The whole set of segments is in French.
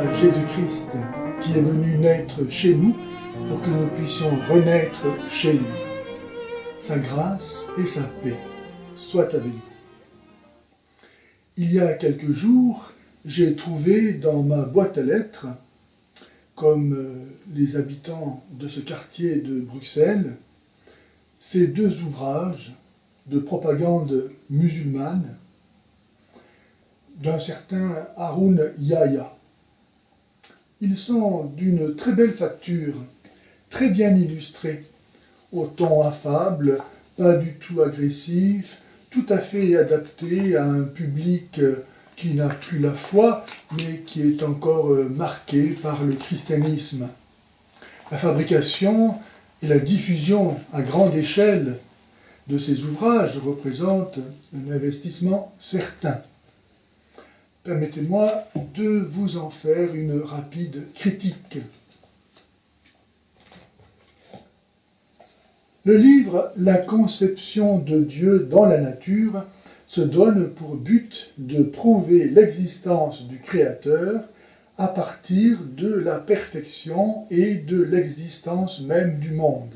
à Jésus-Christ qui est venu naître chez nous pour que nous puissions renaître chez lui. Sa grâce et sa paix soient avec vous. Il y a quelques jours, j'ai trouvé dans ma boîte à lettres, comme les habitants de ce quartier de Bruxelles, ces deux ouvrages de propagande musulmane d'un certain Haroun Yahya. Ils sont d'une très belle facture, très bien illustrés, au ton affable, pas du tout agressif, tout à fait adapté à un public qui n'a plus la foi, mais qui est encore marqué par le christianisme. La fabrication et la diffusion à grande échelle de ces ouvrages représentent un investissement certain. Permettez-moi de vous en faire une rapide critique. Le livre « La conception de Dieu dans la nature » se donne pour but de prouver l'existence du Créateur à partir de la perfection et de l'existence même du monde.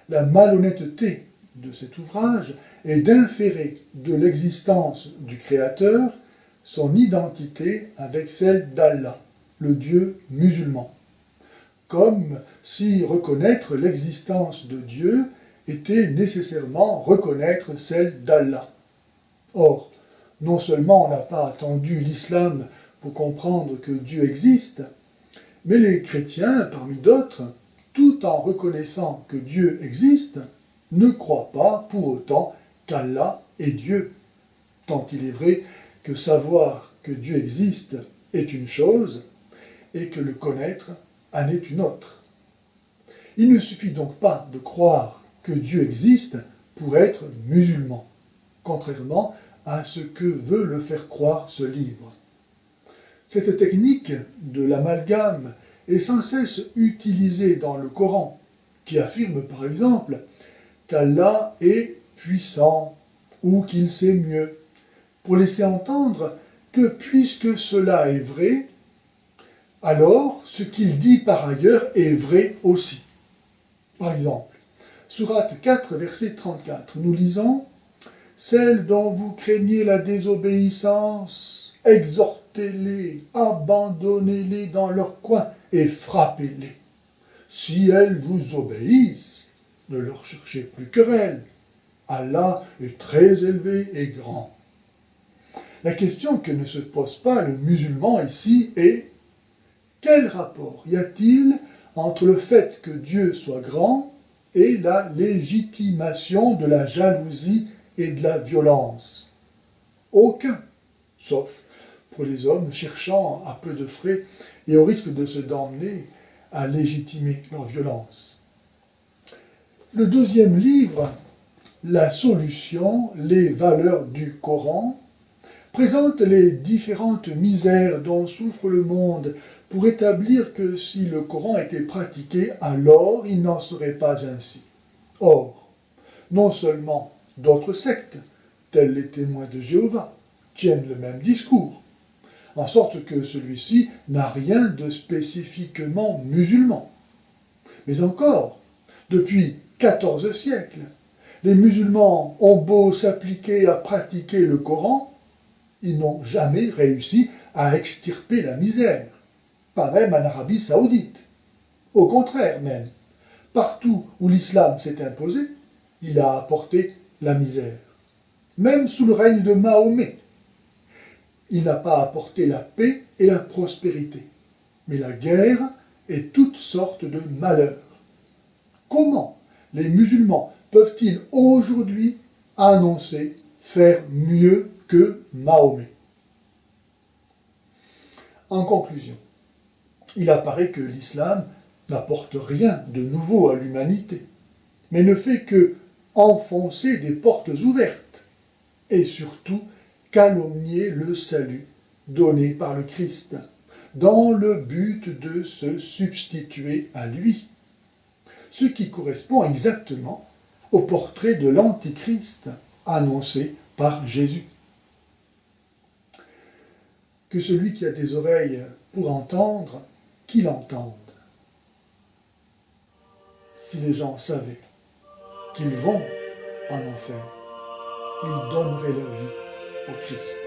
La malhonnêteté de cet ouvrage est d'inférer de l'existence du Créateur son identité avec celle d'Allah, le Dieu musulman, comme si reconnaître l'existence de Dieu était nécessairement reconnaître celle d'Allah. Or, non seulement on n'a pas attendu l'islam pour comprendre que Dieu existe, mais les chrétiens, parmi d'autres, tout en reconnaissant que Dieu existe, ne croient pas pour autant qu'Allah est Dieu, tant il est vrai que savoir que Dieu existe est une chose et que le connaître en est une autre. Il ne suffit donc pas de croire que Dieu existe pour être musulman, contrairement à ce que veut le faire croire ce livre. Cette technique de l'amalgame est sans cesse utilisée dans le Coran, qui affirme par exemple qu'Allah est puissant ou qu'il sait mieux, pour laisser entendre que puisque cela est vrai, alors ce qu'il dit par ailleurs est vrai aussi. Par exemple, sourate 4, verset 34, nous lisons « Celles dont vous craignez la désobéissance, exhortez-les, abandonnez-les dans leur coin et frappez-les. Si elles vous obéissent, ne leur cherchez plus querelle. Allah est très élevé et grand. » La question que ne se pose pas le musulman ici est quel rapport y a-t-il entre le fait que Dieu soit grand et la légitimation de la jalousie et de la violence? Aucun, sauf pour les hommes cherchant à peu de frais et au risque de se damner à légitimer leur violence. Le deuxième livre, La solution, les valeurs du Coran, présente les différentes misères dont souffre le monde pour établir que si le Coran était pratiqué, alors il n'en serait pas ainsi. Or, non seulement d'autres sectes, tels les témoins de Jéhovah, tiennent le même discours, en sorte que celui-ci n'a rien de spécifiquement musulman. Mais encore, depuis 14 siècles, les musulmans ont beau s'appliquer à pratiquer le Coran, ils n'ont jamais réussi à extirper la misère, pas même en Arabie Saoudite. Au contraire même, partout où l'islam s'est imposé, il a apporté la misère. Même sous le règne de Mahomet, il n'a pas apporté la paix et la prospérité, mais la guerre et toutes sortes de malheurs. Comment les musulmans peuvent-ils aujourd'hui annoncer faire mieux que Mahomet? En conclusion, il apparaît que l'islam n'apporte rien de nouveau à l'humanité, mais ne fait que enfoncer des portes ouvertes et surtout calomnier le salut donné par le Christ, dans le but de se substituer à lui, ce qui correspond exactement au portrait de l'Antichrist annoncé par Jésus. que celui qui a des oreilles pour entendre, qu'il entende. Si les gens savaient qu'ils vont en enfer, ils donneraient leur vie au Christ.